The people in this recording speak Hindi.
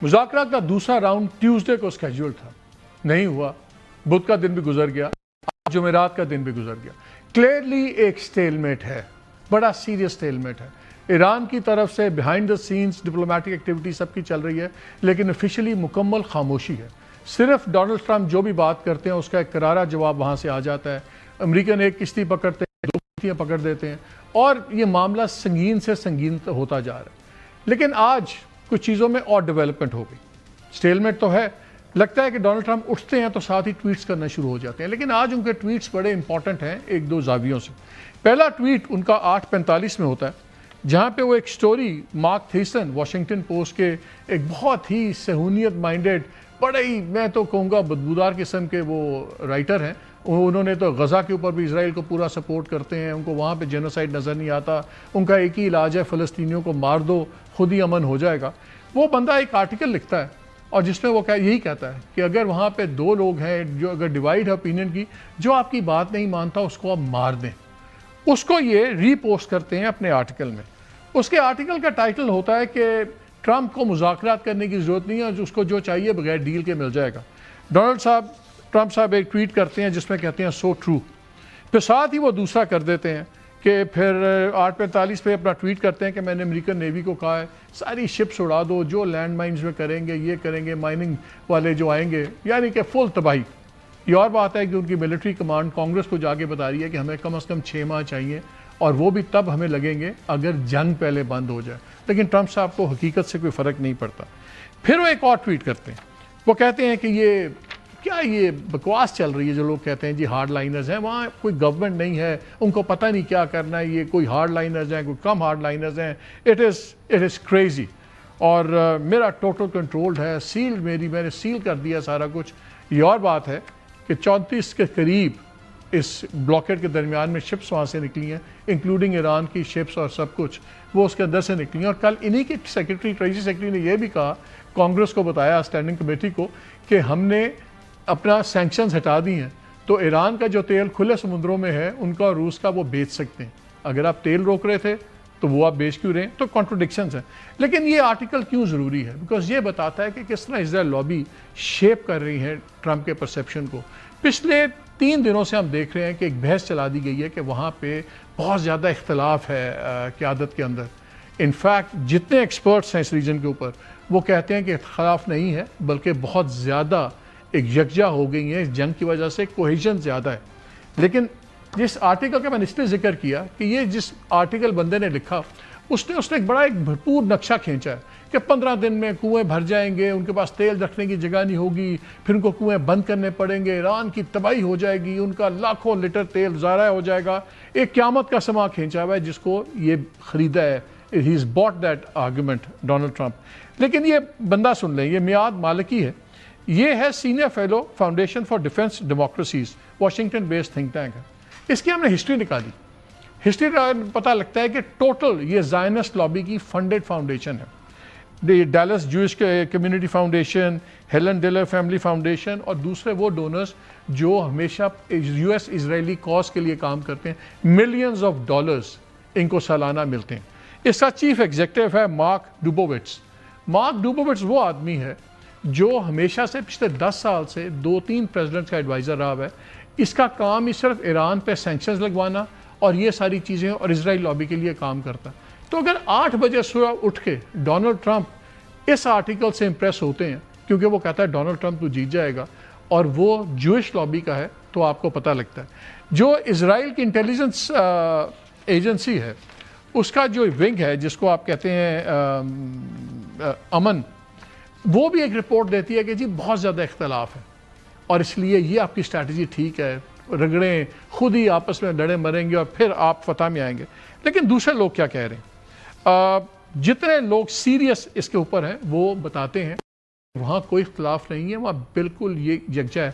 मुज़ाकरा का दूसरा राउंड ट्यूसडे को स्केड्यूल था, नहीं हुआ। बुध का दिन भी गुजर गया, जुमेरात का दिन भी गुजर गया। क्लियरली एक स्टेलमेट है, बड़ा सीरियस स्टेलमेट है। ईरान की तरफ से behind the scenes diplomatic activity सबकी चल रही है, लेकिन ऑफिशियली मुकम्मल खामोशी है। सिर्फ डोनाल्ड ट्रंप जो भी बात करते हैं उसका एक करारा जवाब वहाँ से आ जाता है। अमेरिकन एक किश्ती पकड़ते हैं, दो किश्तियाँ पकड़ देते हैं और ये मामला संगीन से संगीन होता जा रहा है। लेकिन आज कुछ चीज़ों में और डेवलपमेंट हो गई। स्टेलमेट तो है, लगता है कि डोनाल्ड ट्रंप उठते हैं तो साथ ही ट्वीट्स करना शुरू हो जाते हैं, लेकिन आज उनके ट्वीट्स बड़े इंपॉर्टेंट हैं एक दो जावियों से। पहला ट्वीट उनका 8:45 में होता है, जहाँ पे वो एक स्टोरी मार्क थीसन वॉशिंगटन पोस्ट के एक बहुत ही सहूनियत माइंडेड, बड़े ही मैं तो कहूँगा बदबूदार किस्म के वो राइटर हैं। उन्होंने तो गज़ा के ऊपर भी इसराइल को पूरा सपोर्ट करते हैं, उनको वहाँ पे जेनोसाइड नज़र नहीं आता, उनका एक ही इलाज है फ़लस्तीनियों को मार दो, खुद ही अमन हो जाएगा। वो बंदा एक आर्टिकल लिखता है और जिसमें वो यही कहता है कि अगर वहाँ पे दो लोग हैं जो अगर डिवाइड है ओपिनियन की, जो आपकी बात नहीं मानता उसको आप मार दें। उसको ये रीपोस्ट करते हैं अपने आर्टिकल में। उसके आर्टिकल का टाइटल होता है कि ट्रंप को मुज़ाकरात करने की ज़रूरत नहीं है, उसको जो चाहिए बगैर डील के मिल जाएगा। ट्रंप साहब एक ट्वीट करते हैं जिसमें कहते हैं सो ट्रू। फिर साथ ही वो दूसरा कर देते हैं कि फिर 8:45 पे अपना ट्वीट करते हैं कि मैंने अमेरिकन नेवी को कहा है सारी शिप्स उड़ा दो, जो लैंड माइन्स में करेंगे ये करेंगे, माइनिंग वाले जो आएंगे, यानी कि फुल तबाही। ये और बात है कि उनकी मिलिट्री कमांड कांग्रेस को जाके बता रही है कि हमें कम से कम 6 माह चाहिए और वो भी तब हमें लगेंगे अगर जंग पहले बंद हो जाए। लेकिन ट्रंप साहब को हकीकत से कोई फ़र्क नहीं पड़ता। फिर वो एक और ट्वीट करते हैं, वो कहते हैं कि ये क्या ये बकवास चल रही है, जो लोग कहते हैं जी हार्ड लाइनर्स हैं, वहाँ कोई गवर्नमेंट नहीं है, उनको पता नहीं क्या करना है, ये कोई हार्ड लाइनर्स हैं, कोई कम हार्ड लाइनर्स हैं, इट इज़ क्रेजी। और मेरा टोटल कंट्रोल्ड है, मैंने सील कर दिया सारा कुछ। ये और बात है कि 34 के करीब इस ब्लॉकेट के दरमियान में शिप्स वहाँ से निकली हैं, इंक्लूडिंग ईरान की शिप्स और सब कुछ वो उसके अंदर से निकली हैं। और कल इन्हीं के ट्रेजरी सेक्रेटरी ने यह भी कहा, कांग्रेस को बताया, स्टैंडिंग कमेटी को, कि हमने अपना सैंक्शंस हटा दी हैं तो ईरान का जो तेल खुले समुद्रों में है उनका और रूस का वो बेच सकते हैं। अगर आप तेल रोक रहे थे तो वो आप बेच क्यों रहे हैं? तो कॉन्ट्रोडिक्शंस हैं। लेकिन ये आर्टिकल क्यों ज़रूरी है? बिकॉज ये बताता है कि किस तरह इजराइल लॉबी शेप कर रही है ट्रंप के परसेप्शन को। पिछले 3 दिनों से हम देख रहे हैं कि एक बहस चला दी गई है कि वहाँ पे बहुत ज़्यादा इख्तलाफ है क़यादत के अंदर। इनफैक्ट जितने एक्सपर्ट्स हैं इस रीजन के ऊपर वो कहते हैं कि इख्तलाफ नहीं है, बल्कि बहुत ज़्यादा एक यकजा हो गई है, इस जंग की वजह से कोहेजन ज़्यादा है। लेकिन जिस आर्टिकल का मैंने इसलिए जिक्र किया कि ये जिस आर्टिकल बंदे ने लिखा उसने एक भरपूर नक्शा खींचा है कि 15 दिन में कुएं भर जाएंगे, उनके पास तेल रखने की जगह नहीं होगी, फिर उनको कुएं बंद करने पड़ेंगे, ईरान की तबाही हो जाएगी, उनका लाखों लीटर तेल ज़ाया हो जाएगा। एक क़यामत का समा खींचा हुआ है जिसको ये ख़रीदा है। He is bought that argument Donald Trump. लेकिन ये बंदा सुन लें, ये मियाद मालिकी है, ये है senior fellow foundation for defence democracies, Washington based think tank है। इसकी हमने हिस्ट्री निकाली। हिस्ट्री का पता लगता है कि टोटल ये ज़ायनिस्ट लॉबी की फंडेड फाउंडेशन है। Dallas Jewish community foundation, Helen dealer family foundation और दूसरे वो डोनर्स जो हमेशा यूएस इजरायली कॉज के लिए काम करते हैं। मिलियंस ऑफ डॉलर्स इनको सालाना मिलते हैं। इसका चीफ एग्जीक्यूटिव है मार्क डुबोविट्स। मार्क डुबोविट्स वो आदमी है जो हमेशा से पिछले 10 साल से 2-3 प्रेसिडेंट्स का एडवाइज़र रहा है। इसका काम ही सिर्फ ईरान पे सैंक्शंस लगवाना और ये सारी चीज़ें और इजराइल लॉबी के लिए काम करता है। तो अगर 8 बजे सुबह उठ के डोनाल्ड ट्रंप इस आर्टिकल से इम्प्रेस होते हैं, क्योंकि वो कहता है डोनाल्ड ट्रंप तो जीत जाएगा और वो जूइश लॉबी का है, तो आपको पता लगता है जो इजराइल की इंटेलिजेंस एजेंसी है उसका जो विंग है जिसको आप कहते हैं अमन, वो भी एक रिपोर्ट देती है कि जी बहुत ज़्यादा इख्तलाफ है और इसलिए ये आपकी स्ट्रैटेजी ठीक है, रगड़ें, खुद ही आपस में लड़े मरेंगे और फिर आप फतह में आएंगे। लेकिन दूसरे लोग क्या कह रहे हैं? जितने लोग सीरियस इसके ऊपर हैं वो बताते हैं वहाँ कोई इख्तलाफ नहीं है, वहाँ बिल्कुल ये यकजा है।